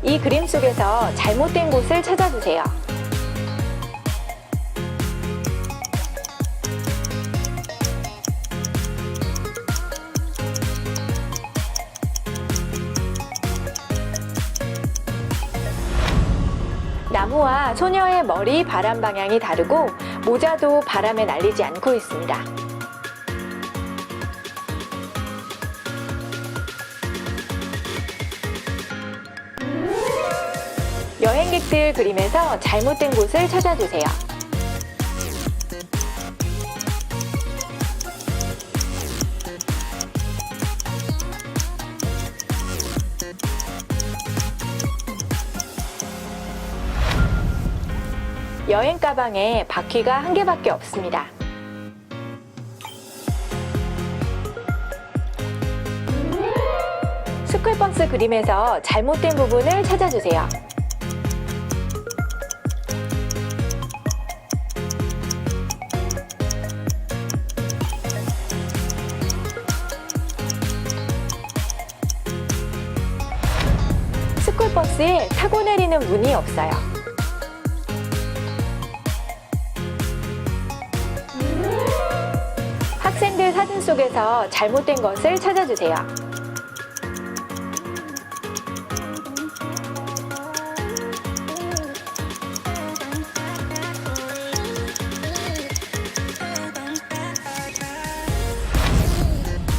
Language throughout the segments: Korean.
이 그림 속에서 잘못된 곳을 찾아주세요. 나무와 소녀의 머리 바람 방향이 다르고 모자도 바람에 날리지 않고 있습니다. 여행객들 그림에서 잘못된 곳을 찾아주세요. 여행 가방에 바퀴가 한 개밖에 없습니다. 스쿨버스 그림에서 잘못된 부분을 찾아주세요. 스쿨버스에 타고 내리는 문이 없어요. 학생들 사진 속에서 잘못된 것을 찾아주세요.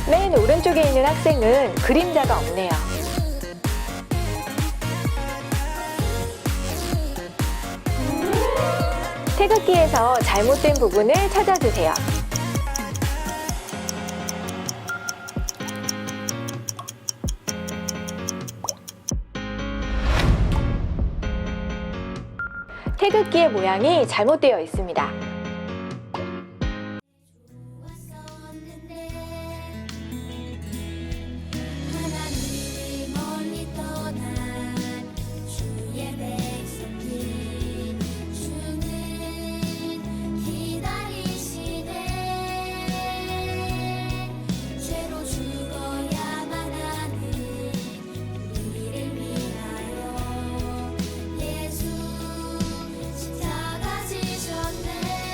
맨 오른쪽에 있는 학생은 그림자가 없네요. 태극기에서 잘못된 부분을 찾아주세요. 태극기의 모양이 잘못되어 있습니다. 십자가 지셨네.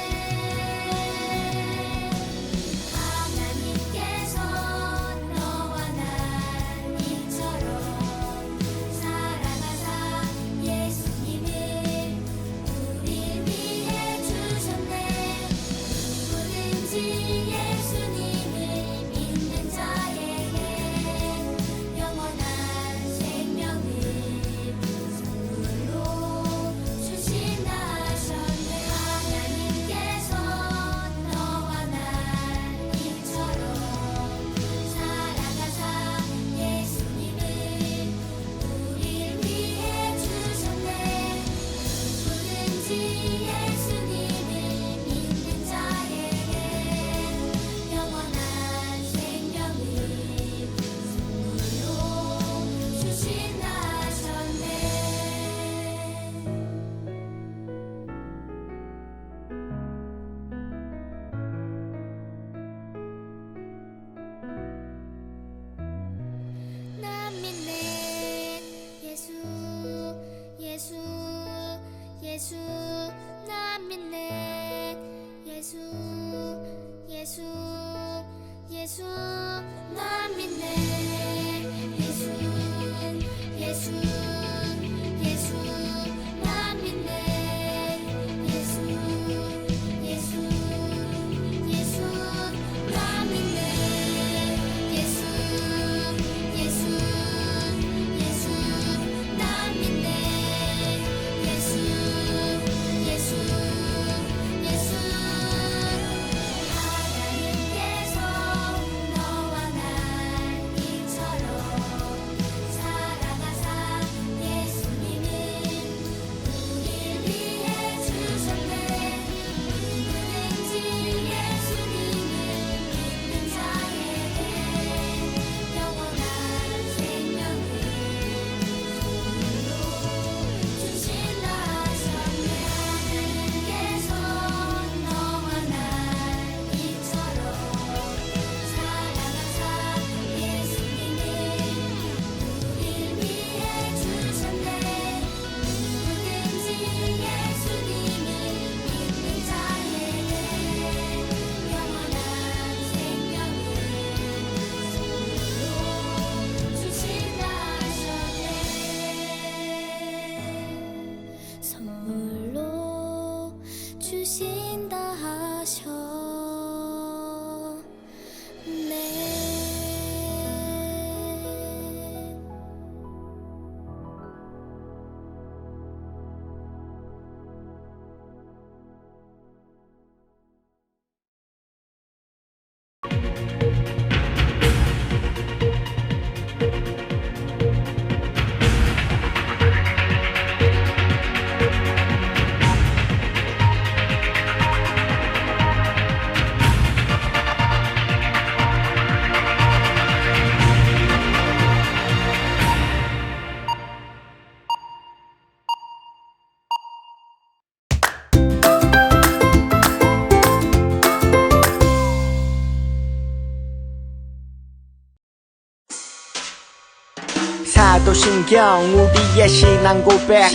사도신경 우리의 신앙 고백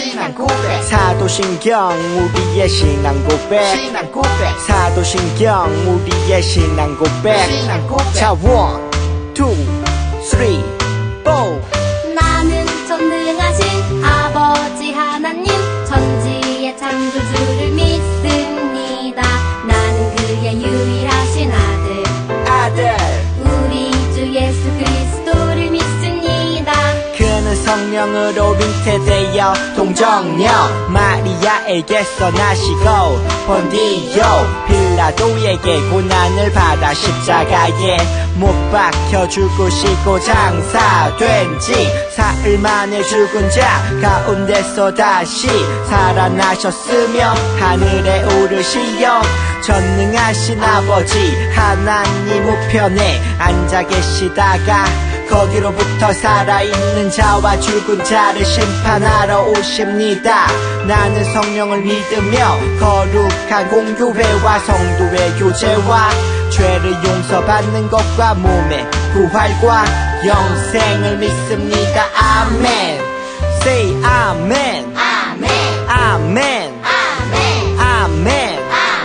사도신경 우리의 신앙 고백 사도신경 우리의 신앙 고백 자 1, 2, 3, 4 나는 전능하신 아버지 하나님 천지의 창조주를 믿습니다. 나는 그의 유일하신 아들 우리 주 예수 그리스도를 믿습니다. 그는 성령으로 잉태되어 동정녀 마리아에게서 나시고 본디오 빌라도에게 고난을 받아 십자가에 못 박혀 죽으시고 장사된 지 사흘 만에 죽은 자 가운데서 다시 살아나셨으며 하늘에 오르시어 전능하신 아버지 하나님 우편에 앉아 계시다가 거기로부터 살아있는 자와 죽은 자를 심판하러 오십니다. 나는 성령을 믿으며 거룩한 공교회와 성도의 교제와 죄를 용서받는 것과 몸의 부활과 영생을 믿습니다. 아멘. Say 아멘. 아멘 아멘. 아멘 아멘.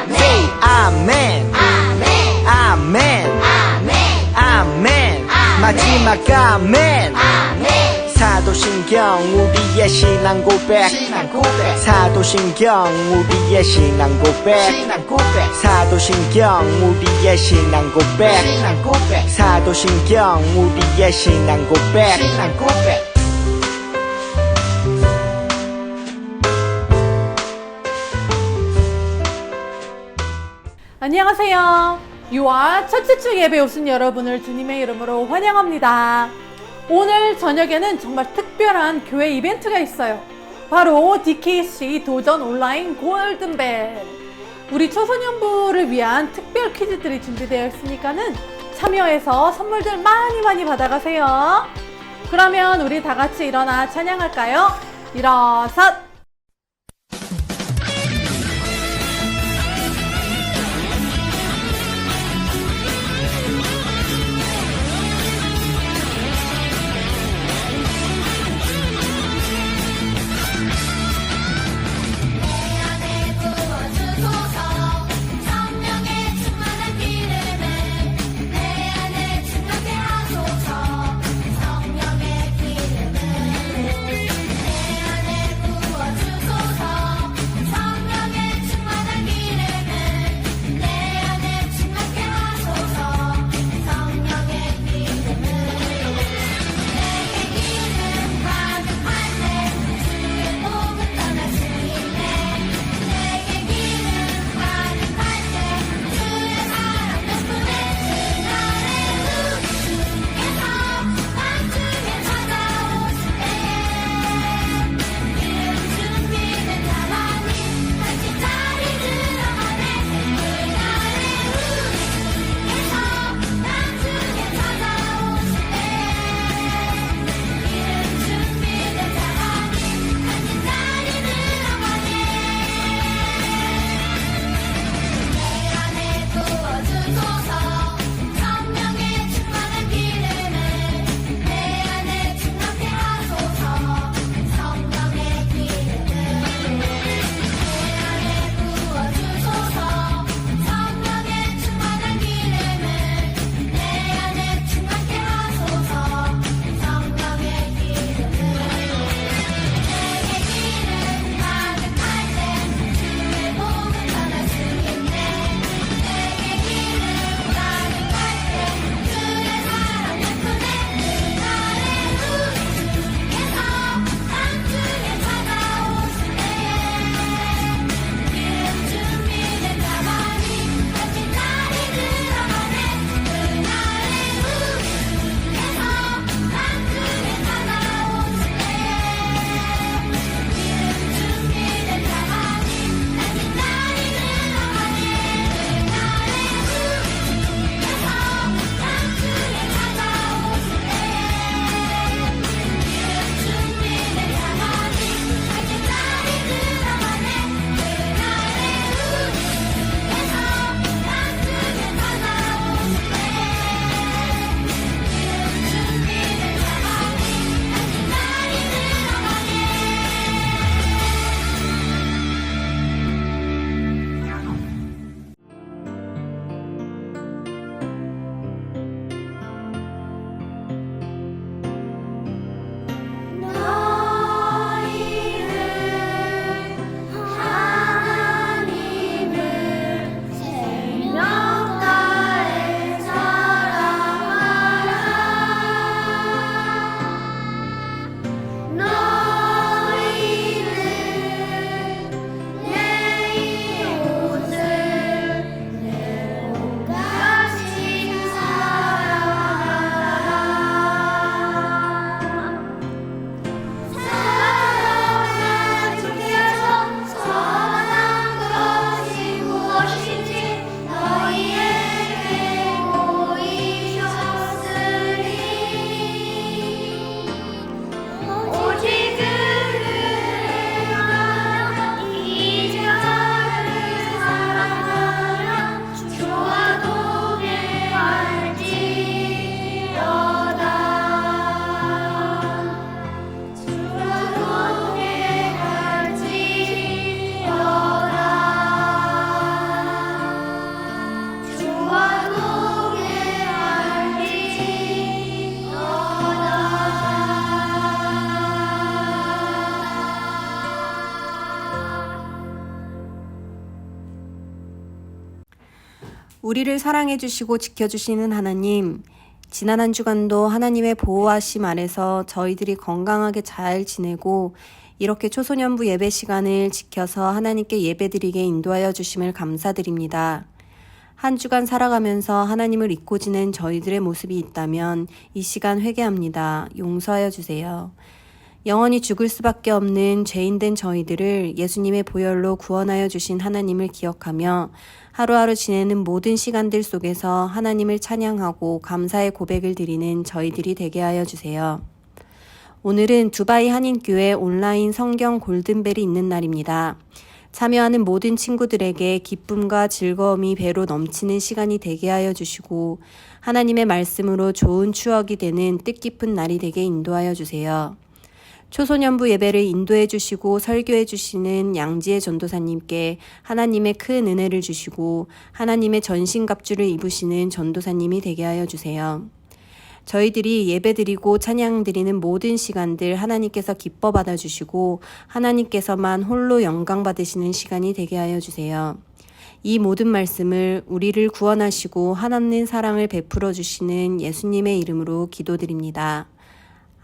Say 아멘. 아멘 아멘. 아멘 아멘. 마지막 아멘. 아멘 사도신경 우리의 신앙 고백 사도신경 우리의 신앙 고백 사도신경 우리의 신앙 고백 사도신경 우리의 신앙 고백 안녕하세요. 6월 첫째 주 예배 오신 여러분을 주님의 이름으로 환영합니다. 오늘 저녁에는 정말 특별한 교회 이벤트가 있어요. 바로 DKC 도전 온라인 골든벨. 우리 초소년부를 위한 특별 퀴즈들이 준비되어 있으니까는 참여해서 선물들 많이 받아가세요. 그러면 우리 다 같이 일어나 찬양할까요? 일어섰! 성령의 기름을 내 안에 부어 우리를 사랑해 주시고 지켜주시는 하나님, 지난 한 주간도 하나님의 보호하심 아래서 저희들이 건강하게 잘 지내고 이렇게 초소년부 예배 시간을 지켜서 하나님께 예배드리게 인도하여 주심을 감사드립니다. 한 주간 살아가면서 하나님을 잊고 지낸 저희들의 모습이 있다면 이 시간 회개합니다. 용서하여 주세요. 영원히 죽을 수밖에 없는 죄인된 저희들을 예수님의 보혈로 구원하여 주신 하나님을 기억하며 하루하루 지내는 모든 시간들 속에서 하나님을 찬양하고 감사의 고백을 드리는 저희들이 되게 하여 주세요. 오늘은 두바이 한인교회 온라인 성경 골든벨이 있는 날입니다. 참여하는 모든 친구들에게 기쁨과 즐거움이 배로 넘치는 시간이 되게 하여 주시고 하나님의 말씀으로 좋은 추억이 되는 뜻깊은 날이 되게 인도하여 주세요. 초소년부 예배를 인도해 주시고 설교해 주시는 양지혜 전도사님께 하나님의 큰 은혜를 주시고 하나님의 전신갑주를 입으시는 전도사님이 되게 하여 주세요. 저희들이 예배드리고 찬양드리는 모든 시간들 하나님께서 기뻐 받아주시고 하나님께서만 홀로 영광 받으시는 시간이 되게 하여 주세요. 이 모든 말씀을 우리를 구원하시고 하나님 사랑을 베풀어 주시는 예수님의 이름으로 기도드립니다.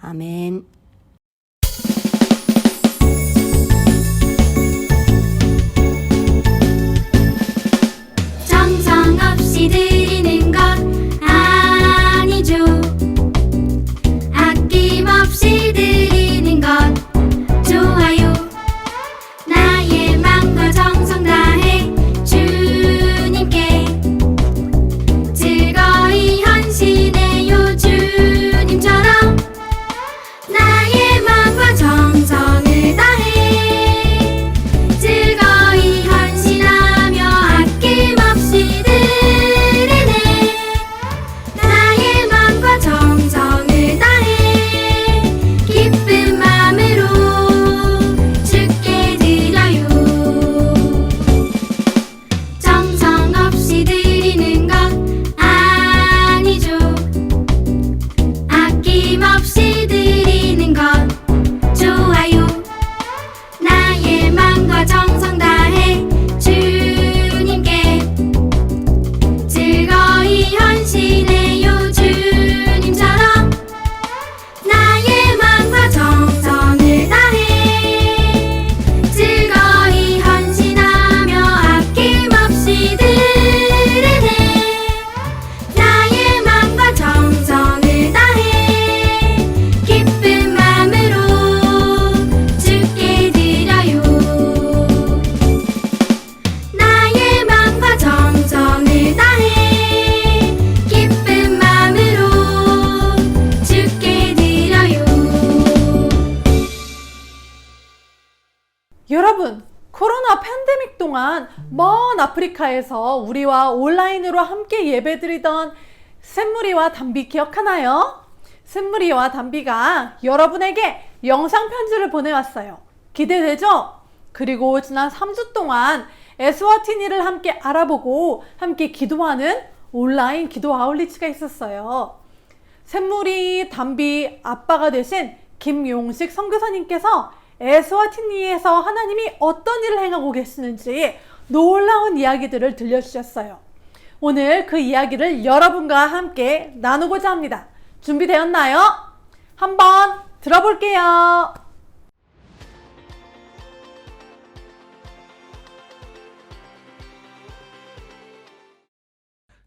아멘. 정성 없이 드리는 것 아니죠. 아낌없이 드리는 것 좋아요. 나의 맘과 정성 다해 주님께 즐거이 헌신해요. 주님처럼 나의 맘과 정성을 다해 즐거이 헌신하며 아낌없이 드리네. 나의 맘과 정성을 다해 기쁜 마음으로 주께 드려요. 정성 없이 드리는 것 아니죠. 아낌없이 드리는 것 좋아요. 나의 맘과 정성 다해 주님께 즐거이 헌신해요. 주님처럼 나의 맘과 정성을 다해 즐거이 헌신하며 아낌없이 드리네. 나의 맘과 정성을 다해 기쁜 마음으로 주께 드려요. 나의 맘과 정성을 다해 기쁜 마음으로 주께 드려요. 여러분, 코로나 팬데믹 동안 먼 아프리카에서 우리와 온라인으로 함께 예배드리던 샘무리와 담비 기억하나요? 샘무리와 담비가 여러분에게 영상 편지를 보내왔어요. 기대되죠? 그리고 지난 3주 동안 에스와티니를 함께 알아보고 함께 기도하는 온라인 기도 아울리치가 있었어요. 샘무리, 담비 아빠가 되신 김용식 선교사님께서 에스와티니에서 하나님이 어떤 일을 행하고 계시는지 놀라운 이야기들을 들려주셨어요. 오늘 그 이야기를 여러분과 함께 나누고자 합니다. 준비되었나요? 한번 들어볼게요.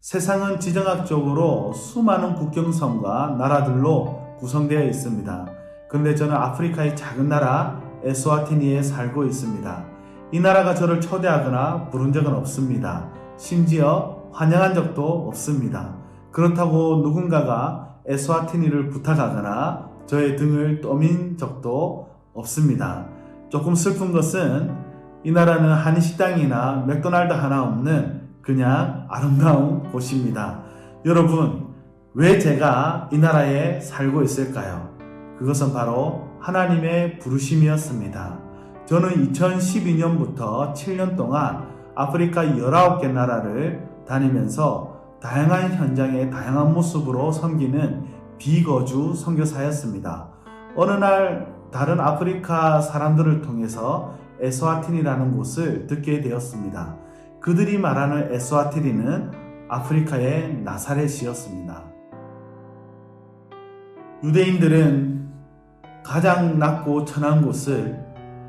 세상은 지정학적으로 수많은 국경선과 나라들로 구성되어 있습니다. 그런데 저는 아프리카의 작은 나라 에스와티니에 살고 있습니다. 이 나라가 저를 초대하거나 부른 적은 없습니다. 심지어 환영한 적도 없습니다. 그렇다고 누군가가 에스와티니를 부탁하거나 저의 등을 떠민 적도 없습니다. 조금 슬픈 것은 이 나라는 한식당이나 맥도날드 하나 없는 그냥 아름다운 곳입니다. 여러분, 왜 제가 이 나라에 살고 있을까요? 그것은 바로 하나님의 부르심이었습니다. 저는 2012년부터 7년 동안 아프리카 19개 나라를 다니면서 다양한 현장의 다양한 모습으로 섬기는 비거주 선교사였습니다. 어느 날 다른 아프리카 사람들을 통해서 에스와티니라는 곳을 듣게 되었습니다. 그들이 말하는 에스와티니는 아프리카의 나사렛이었습니다. 유대인들은 가장 낮고 천한 곳을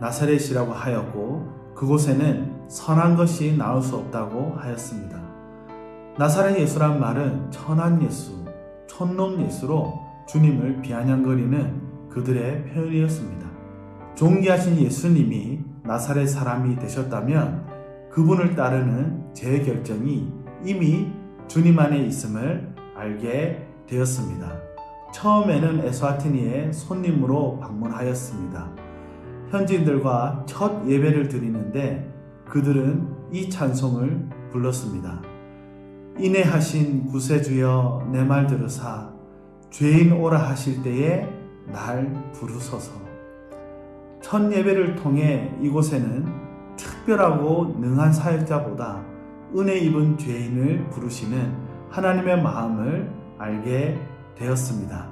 나사렛이라고 하였고 그곳에는 선한 것이 나올 수 없다고 하였습니다. 나사렛 예수란 말은 천한 예수, 촌놈 예수로 주님을 비아냥거리는 그들의 표현이었습니다. 존귀하신 예수님이 나사렛 사람이 되셨다면 그분을 따르는 제 결정이 이미 주님 안에 있음을 알게 되었습니다. 처음에는 에스와티니에 손님으로 방문하였습니다. 현지인들과 첫 예배를 드리는데 그들은 이 찬송을 불렀습니다. 인애하신 구세주여 내 말 들으사 죄인 오라 하실 때에 날 부르소서. 첫 예배를 통해 이곳에는 특별하고 능한 사역자보다 은혜 입은 죄인을 부르시는 하나님의 마음을 알게 되었습니다.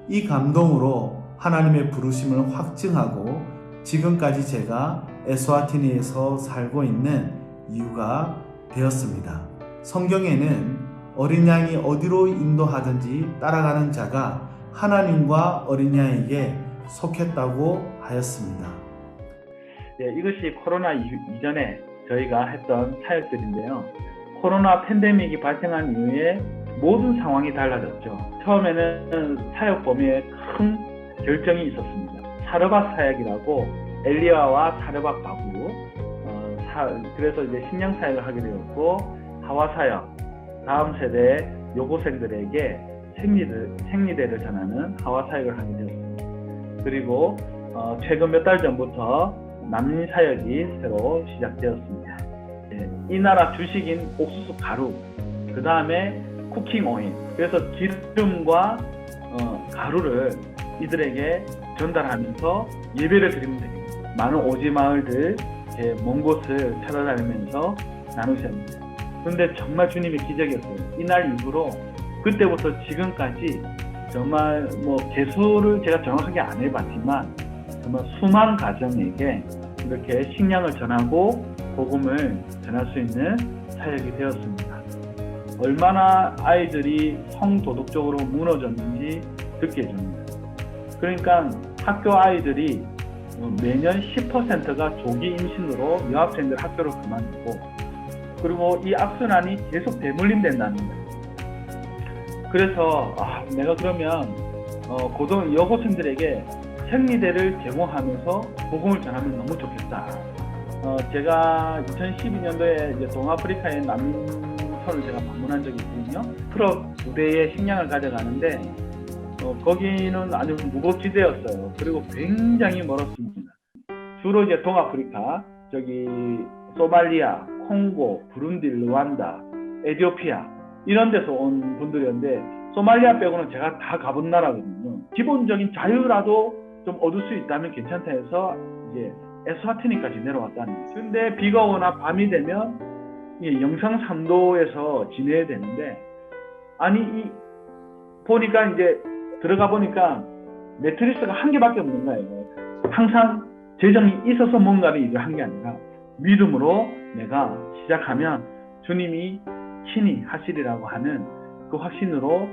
이 감동으로 하나님의 부르심을 확증하고 지금까지 제가 에스와티니에서 살고 있는 이유가 되었습니다. 성경에는 어린 양이 어디로 인도하든지 따라가는 자가 하나님과 어린 양에게 속했다고 하였습니다. 네, 이것이 코로나 이전에 저희가 했던 사역들인데요. 코로나 팬데믹이 발생한 이후에 모든 상황이 달라졌죠. 처음에는 사역 범위에 큰 결정이 있었습니다. 사르밧 사역이라고 엘리야와 사르밧 과부, 그래서 이제 식량 사역을 하게 되었고 하와 사역, 다음 세대 여고생들에게 생리대를 전하는 하와 사역을 하게 되었습니다. 그리고 최근 몇 달 전부터 난민 사역이 새로 시작되었습니다. 이 나라 주식인 옥수수 가루, 그 다음에 쿠킹 오일, 그래서 기름과 가루를 이들에게 전달하면서 예배를 드리면 됩니다. 많은 오지 마을들, 먼 곳을 찾아다니면서 나누셔야 합니다. 그런데 정말 주님의 기적이었어요. 이날 이후로 그때부터 지금까지 정말 개수를 제가 정확하게 안 해봤지만 정말 수만 가정에게 이렇게 식량을 전하고 복음을 전할 수 있는 사역이 되었습니다. 얼마나 아이들이 성도덕적으로 무너졌는지 듣게 해줍니다. 그러니까 학교 아이들이 매년 10%가 조기 임신으로 여학생들 학교를 그만두고 그리고 이 악순환이 계속 대물림된다는 거예요. 그래서 내가 그러면 여고생들에게 생리대를 제공하면서 복음을 전하면 너무 좋겠다. 제가 2012년도에 이제 동아프리카의 난민촌을 제가 방문한 적이 있거든요. 트럭 2대의 식량을 가져가는데 거기는 아주 무법지대였어요. 그리고 굉장히 멀었습니다. 주로 이제 동아프리카, 소말리아, 콩고, 부룬디, 르완다, 에티오피아 이런 데서 온 분들이었는데 소말리아 빼고는 제가 다 가본 나라거든요. 기본적인 자유라도 좀 얻을 수 있다면 괜찮다 해서 이제 에스와티니까지 내려왔다는 거죠. 근데 비가 오거나 밤이 되면 영상 3도에서 지내야 되는데 보니까 이제 들어가 보니까 매트리스가 한 개밖에 없는 거예요. 항상 재정이 있어서 뭔가를 일을 한 게 아니라 믿음으로 내가 시작하면 주님이 친히 하시리라고 하는 그 확신으로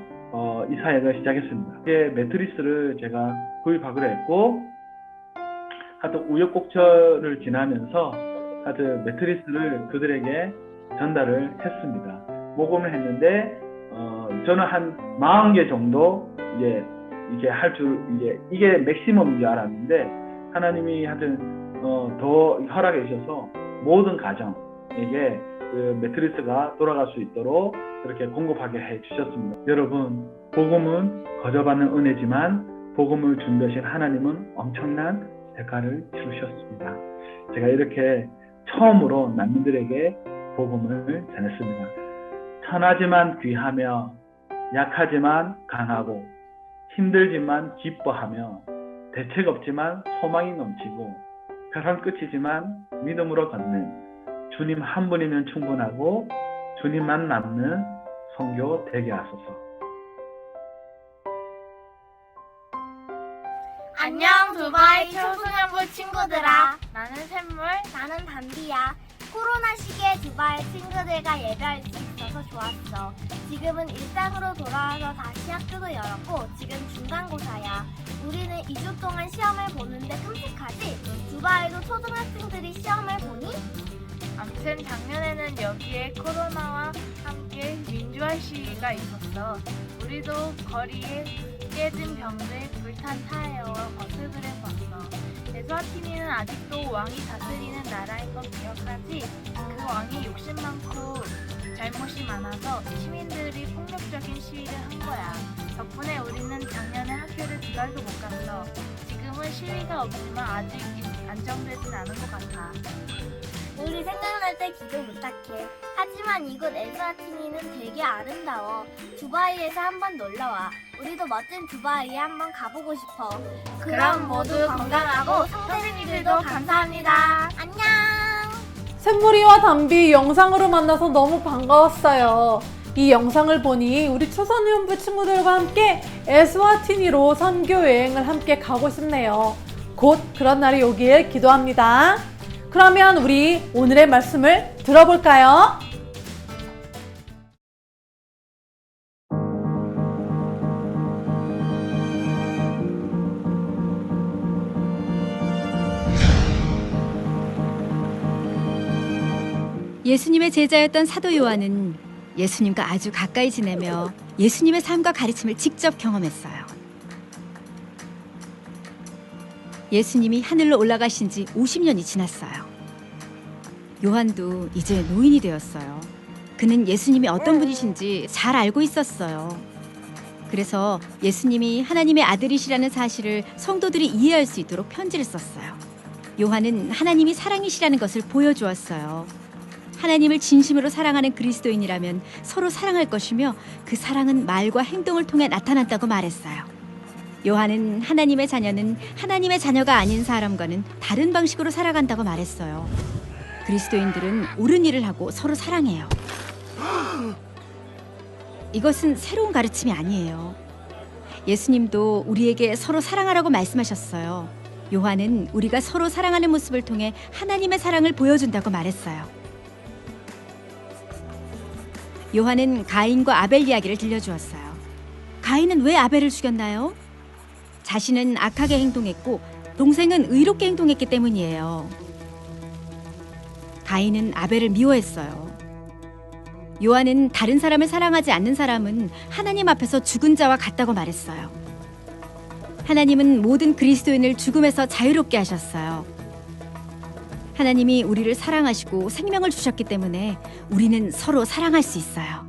이 사역을 시작했습니다. 매트리스를 제가 구입하기로 했고 하여튼 우여곡절을 지나면서 하여튼 매트리스를 그들에게 전달을 했습니다. 모금을 했는데 저는 한 40개 정도 이게 맥시멈인 줄 알았는데 하나님이 하여튼 더 허락해 주셔서 모든 가정에게 그 매트리스가 돌아갈 수 있도록 그렇게 공급하게 해 주셨습니다. 여러분, 복음은 거저받는 은혜지만 복음을 준비하신 하나님은 엄청난 대가를 치르셨습니다. 제가 이렇게 처음으로 난민들에게 복음을 전했습니다. 천하지만 귀하며 약하지만 강하고 힘들지만 기뻐하며 대책 없지만 소망이 넘치고 벼랑 끝이지만 믿음으로 걷는 주님 한 분이면 충분하고 주님만 남는 선교 되게 하소서. 안녕 두바이 청소년부 친구들아. 나는 샘물, 나는 단비야. 코로나 시기에 두바이 친구들과 예배할 수 있어서 있어서 좋았어. 지금은 일상으로 돌아와서 다시 학교도 열었고 지금 중간고사야. 우리는 2주 동안 시험을 보는데 끔찍하지? 두바이도 초등학생들이 시험을 보니? 암튼 작년에는 여기에 코로나와 함께 민주화 시위가 있었어. 우리도 거리에 깨진 벽에 불탄 타이어와 버스들을 봤어. 에스와티니는 아직도 왕이 다스리는 나라인 거 기억하지? 그 왕이 욕심 많고 잘못이 많아서 시민들이 폭력적인 시위를 한 거야. 덕분에 우리는 작년에 학교를 2달도 못 갔어. 지금은 시위가 없지만 아직 안정되진 않은 것 같아. 우리 생각날 때 기도 부탁해. 하지만 이곳 에스와티니는 되게 아름다워. 두바이에서 한번 놀러와. 우리도 멋진 두바이에 한번 가보고 싶어. 그럼 모두 건강하고 선생님들도 감사합니다. 안녕. 샘물이와 담비 영상으로 만나서 너무 반가웠어요. 이 영상을 보니 우리 초선연부 친구들과 함께 에스와티니로 선교 여행을 함께 가고 싶네요. 곧 그런 날이 오길 기도합니다. 그러면 우리 오늘의 말씀을 들어볼까요? 예수님의 제자였던 사도 요한은 예수님과 아주 가까이 지내며 예수님의 삶과 가르침을 직접 경험했어요. 예수님이 하늘로 올라가신 지 50년이 지났어요. 요한도 이제 노인이 되었어요. 그는 예수님이 어떤 분이신지 잘 알고 있었어요. 그래서 예수님이 하나님의 아들이시라는 사실을 성도들이 이해할 수 있도록 편지를 썼어요. 요한은 하나님이 사랑이시라는 것을 보여주었어요. 하나님을 진심으로 사랑하는 그리스도인이라면 서로 사랑할 것이며 그 사랑은 말과 행동을 통해 나타났다고 말했어요. 요한은 하나님의 자녀는 하나님의 자녀가 아닌 사람과는 다른 방식으로 살아간다고 말했어요. 그리스도인들은 옳은 일을 하고 서로 사랑해요. 이것은 새로운 가르침이 아니에요. 예수님도 우리에게 서로 사랑하라고 말씀하셨어요. 요한은 우리가 서로 사랑하는 모습을 통해 하나님의 사랑을 보여준다고 말했어요. 요한은 가인과 아벨 이야기를 들려주었어요. 가인은 왜 아벨을 죽였나요? 자신은 악하게 행동했고 동생은 의롭게 행동했기 때문이에요. 가인은 아벨을 미워했어요. 요한은 다른 사람을 사랑하지 않는 사람은 하나님 앞에서 죽은 자와 같다고 말했어요. 하나님은 모든 그리스도인을 죽음에서 자유롭게 하셨어요. 하나님이 우리를 사랑하시고 생명을 주셨기 때문에 우리는 서로 사랑할 수 있어요.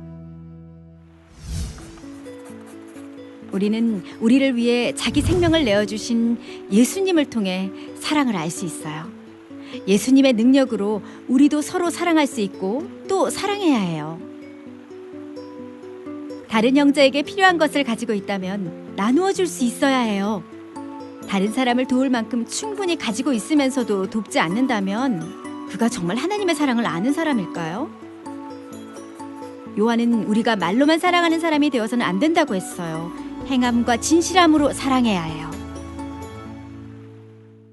우리는 우리를 위해 자기 생명을 내어주신 예수님을 통해 사랑을 알 수 있어요. 예수님의 능력으로 우리도 서로 사랑할 수 있고 또 사랑해야 해요. 다른 형제에게 필요한 것을 가지고 있다면 나누어 줄 수 있어야 해요. 다른 사람을 도울 만큼 충분히 가지고 있으면서도 돕지 않는다면 그가 정말 하나님의 사랑을 아는 사람일까요? 요한은 우리가 말로만 사랑하는 사람이 되어서는 안 된다고 했어요. 행함과 진실함으로 사랑해야 해요.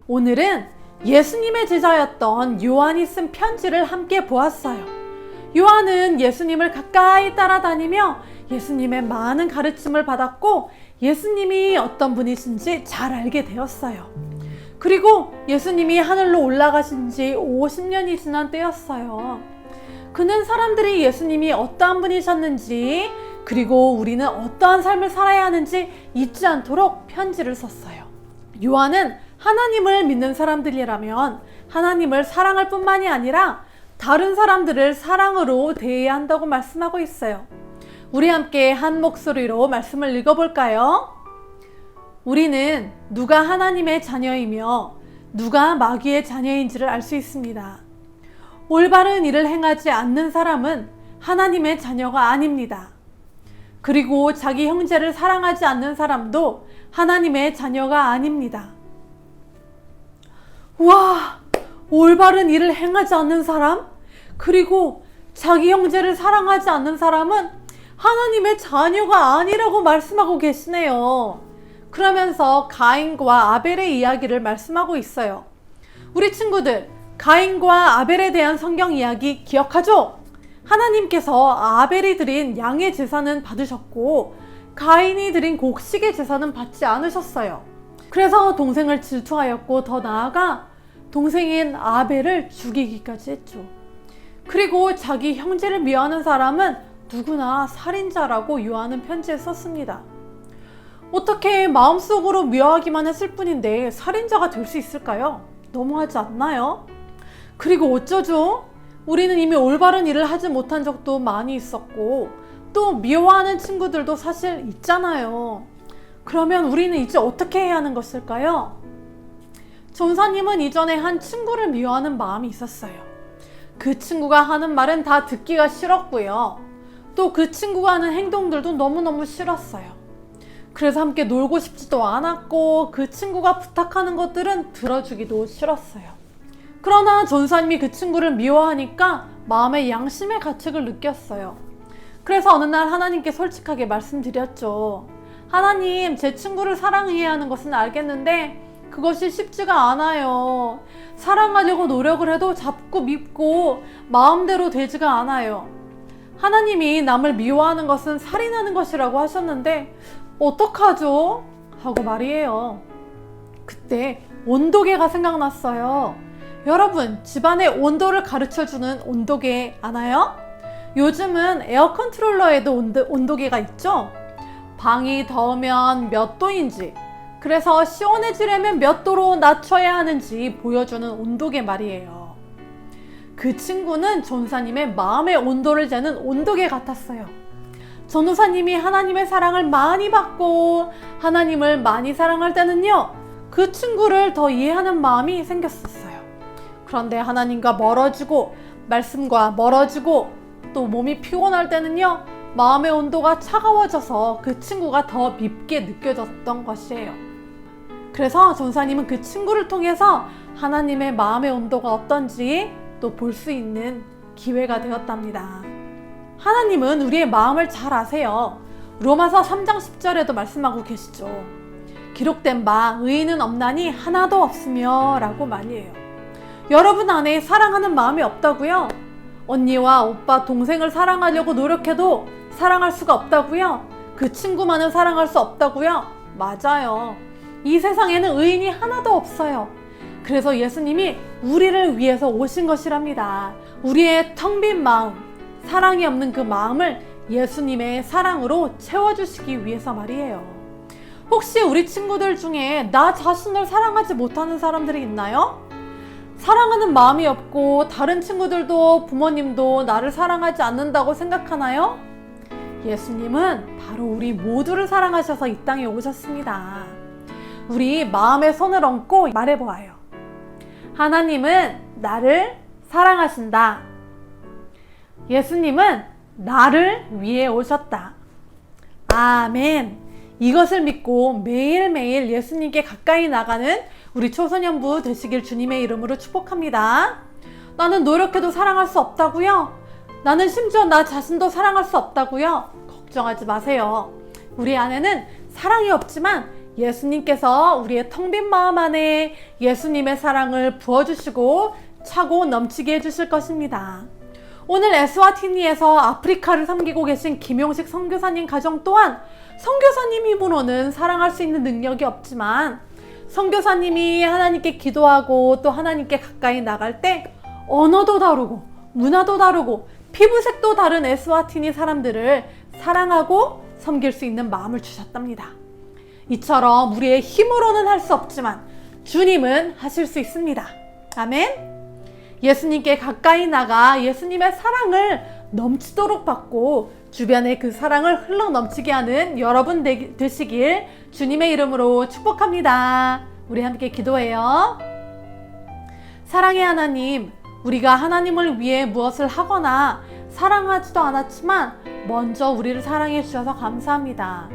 오늘은 예수님의 제자였던 요한이 쓴 편지를 함께 보았어요. 요한은 예수님을 가까이 따라다니며 예수님의 많은 가르침을 받았고 예수님이 어떤 분이신지 잘 알게 되었어요. 그리고 예수님이 하늘로 올라가신 지 50년이 지난 때였어요. 그는 사람들이 예수님이 어떠한 분이셨는지 그리고 우리는 어떠한 삶을 살아야 하는지 잊지 않도록 편지를 썼어요. 요한은 하나님을 믿는 사람들이라면 하나님을 사랑할 뿐만이 아니라 다른 사람들을 사랑으로 대해야 한다고 말씀하고 있어요. 우리 함께 한 목소리로 말씀을 읽어볼까요? 우리는 누가 하나님의 자녀이며 누가 마귀의 자녀인지를 알 수 있습니다. 올바른 일을 행하지 않는 사람은 하나님의 자녀가 아닙니다. 그리고 자기 형제를 사랑하지 않는 사람도 하나님의 자녀가 아닙니다. 와, 올바른 일을 행하지 않는 사람? 그리고 자기 형제를 사랑하지 않는 사람은 하나님의 자녀가 아니라고 말씀하고 계시네요. 그러면서 가인과 아벨의 이야기를 말씀하고 있어요. 우리 친구들, 가인과 아벨에 대한 성경 이야기 기억하죠? 하나님께서 아벨이 드린 양의 제사는 받으셨고 가인이 드린 곡식의 제사는 받지 않으셨어요. 그래서 동생을 질투하였고 더 나아가 동생인 아벨을 죽이기까지 했죠. 그리고 자기 형제를 미워하는 사람은 누구나 살인자라고 요한은 편지에 썼습니다. 어떻게 마음속으로 미워하기만 했을 뿐인데 살인자가 될 수 있을까요? 너무하지 않나요? 그리고 어쩌죠? 우리는 이미 올바른 일을 하지 못한 적도 많이 있었고 또 미워하는 친구들도 사실 있잖아요. 그러면 우리는 이제 어떻게 해야 하는 것일까요? 전사님은 이전에 한 친구를 미워하는 마음이 있었어요. 그 친구가 하는 말은 다 듣기가 싫었고요. 또 그 친구가 하는 행동들도 너무너무 싫었어요. 그래서 함께 놀고 싶지도 않았고 그 친구가 부탁하는 것들은 들어주기도 싫었어요. 그러나 전사님이 그 친구를 미워하니까 마음의 양심의 가책을 느꼈어요. 그래서 어느 날 하나님께 솔직하게 말씀드렸죠. 하나님, 제 친구를 사랑해야 하는 것은 알겠는데 그것이 쉽지가 않아요. 사랑하려고 노력을 해도 자꾸 밉고 마음대로 되지가 않아요. 하나님이 남을 미워하는 것은 살인하는 것이라고 하셨는데 어떡하죠? 하고 말이에요. 그때 온도계가 생각났어요. 여러분, 집안의 온도를 가르쳐주는 온도계 아나요? 요즘은 에어 컨트롤러에도 온도계가 있죠? 방이 더우면 몇 도인지, 그래서 시원해지려면 몇 도로 낮춰야 하는지 보여주는 온도계 말이에요. 그 친구는 전사님의 마음의 온도를 재는 온도계 같았어요. 전도사님이 하나님의 사랑을 많이 받고 하나님을 많이 사랑할 때는요, 그 친구를 더 이해하는 마음이 생겼었어요. 그런데 하나님과 멀어지고 말씀과 멀어지고 또 몸이 피곤할 때는요, 마음의 온도가 차가워져서 그 친구가 더 밉게 느껴졌던 것이에요. 그래서 전사님은 그 친구를 통해서 하나님의 마음의 온도가 어떤지 또 볼 수 있는 기회가 되었답니다. 하나님은 우리의 마음을 잘 아세요. 로마서 3장 10절에도 말씀하고 계시죠. 기록된 바 의인은 없나니 하나도 없으며 라고 말이에요. 여러분 안에 사랑하는 마음이 없다고요? 언니와 오빠, 동생을 사랑하려고 노력해도 사랑할 수가 없다고요? 그 친구만은 사랑할 수 없다고요? 맞아요. 이 세상에는 의인이 하나도 없어요. 그래서 예수님이 우리를 위해서 오신 것이랍니다. 우리의 텅 빈 마음, 사랑이 없는 그 마음을 예수님의 사랑으로 채워주시기 위해서 말이에요. 혹시 우리 친구들 중에 나 자신을 사랑하지 못하는 사람들이 있나요? 사랑하는 마음이 없고 다른 친구들도 부모님도 나를 사랑하지 않는다고 생각하나요? 예수님은 바로 우리 모두를 사랑하셔서 이 땅에 오셨습니다. 우리 마음에 손을 얹고 말해보아요. 하나님은 나를 사랑하신다. 예수님은 나를 위해 오셨다. 아멘. 이것을 믿고 매일매일 예수님께 가까이 나가는 우리 초소년부 되시길 주님의 이름으로 축복합니다. 나는 노력해도 사랑할 수 없다고요? 나는 심지어 나 자신도 사랑할 수 없다고요? 걱정하지 마세요. 우리 안에는 사랑이 없지만 예수님께서 우리의 텅 빈 마음 안에 예수님의 사랑을 부어주시고 차고 넘치게 해주실 것입니다. 오늘 에스와티니에서 아프리카를 섬기고 계신 김용식 선교사님 가정 또한 선교사님 힘으로는 사랑할 수 있는 능력이 없지만 선교사님이 하나님께 기도하고 또 하나님께 가까이 나갈 때 언어도 다르고 문화도 다르고 피부색도 다른 에스와티니 사람들을 사랑하고 섬길 수 있는 마음을 주셨답니다. 이처럼 우리의 힘으로는 할 수 없지만 주님은 하실 수 있습니다. 아멘. 예수님께 가까이 나가 예수님의 사랑을 넘치도록 받고 주변에 그 사랑을 흘러 넘치게 하는 여러분 되시길 주님의 이름으로 축복합니다. 우리 함께 기도해요. 사랑의 하나님, 우리가 하나님을 위해 무엇을 하거나 사랑하지도 않았지만 먼저 우리를 사랑해 주셔서 감사합니다.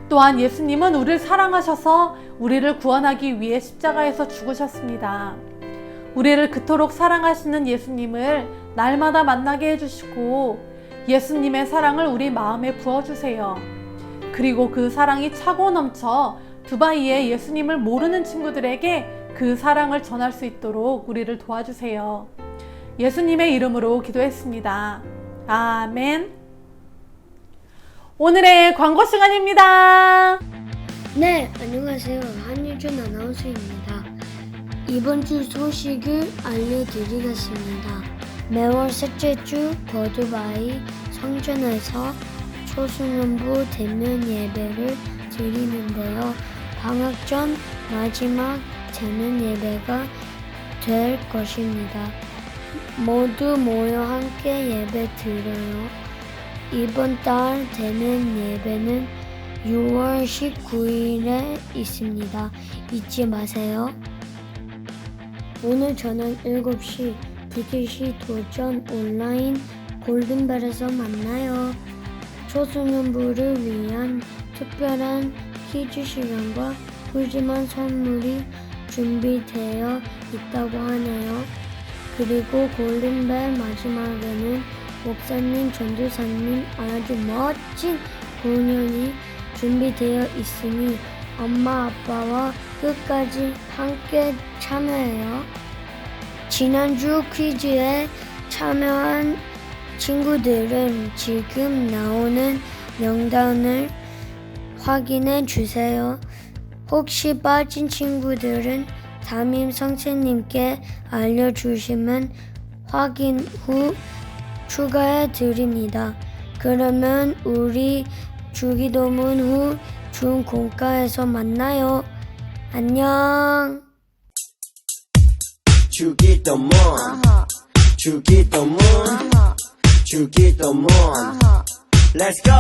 또한 예수님은 우리를 사랑하셔서 우리를 구원하기 위해 십자가에서 죽으셨습니다. 우리를 그토록 사랑하시는 예수님을 날마다 만나게 해주시고 예수님의 사랑을 우리 마음에 부어주세요. 그리고 그 사랑이 차고 넘쳐 두바이에 예수님을 모르는 친구들에게 그 사랑을 전할 수 있도록 우리를 도와주세요. 예수님의 이름으로 기도했습니다. 아멘. 오늘의 광고 시간입니다. 네, 안녕하세요. 한유준 아나운서입니다. 이번 주 소식을 알려드리겠습니다. 매월 셋째 주 버드바이 성전에서 초소년부 대면 예배를 드리는데요. 방학 전 마지막 대면 예배가 될 것입니다. 모두 모여 함께 예배 드려요. 이번 달 대면 예배는 6월 19일에 있습니다. 잊지 마세요. 오늘 저녁 7시 BTC 도전 온라인 골든벨에서 만나요. 초소년부를 위한 특별한 퀴즈 시간과 푸짐한 선물이 준비되어 있다고 하네요. 그리고 골든벨 마지막에는 목사님, 전도사님 아주 멋진 공연이 준비되어 있으니 엄마 아빠와 끝까지 함께 참여해요. 지난주 퀴즈에 참여한 친구들은 지금 나오는 명단을 확인해 주세요. 혹시 빠진 친구들은 담임 선생님께 알려주시면 확인 후 추가해 드립니다. 그러면 우리 주기도문 후 중공과에서 만나요. 안녕. 주기도문 주기도문 주기도문 Let's go.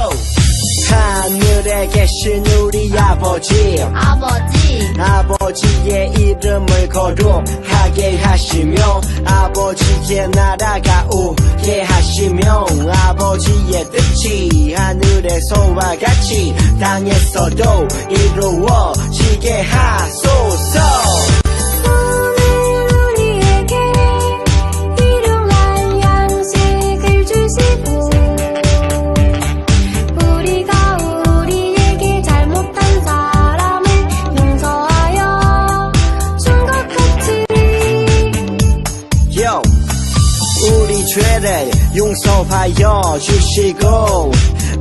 하늘에 계신 우리 아버지의 이름을 거룩하게 하시며 아버지의 나라가 오게 하시며 아버지의 뜻이 하늘에서와 같이 땅에서도 이루어지게 하소서. 죄를 용서하여 주시고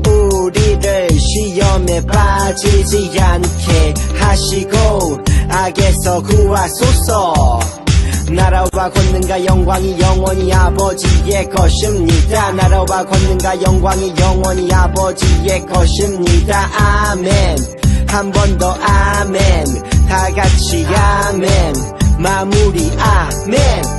우리를 시험에 빠지지 않게 하시고 악에서 구하소서. 나라와 권능과 영광이 영원히 아버지의 것입니다. 나라와 권능과 영광이 영원히 아버지의 것입니다. 아멘. 한 번 더 아멘. 다 같이 아멘. 마무리 아멘.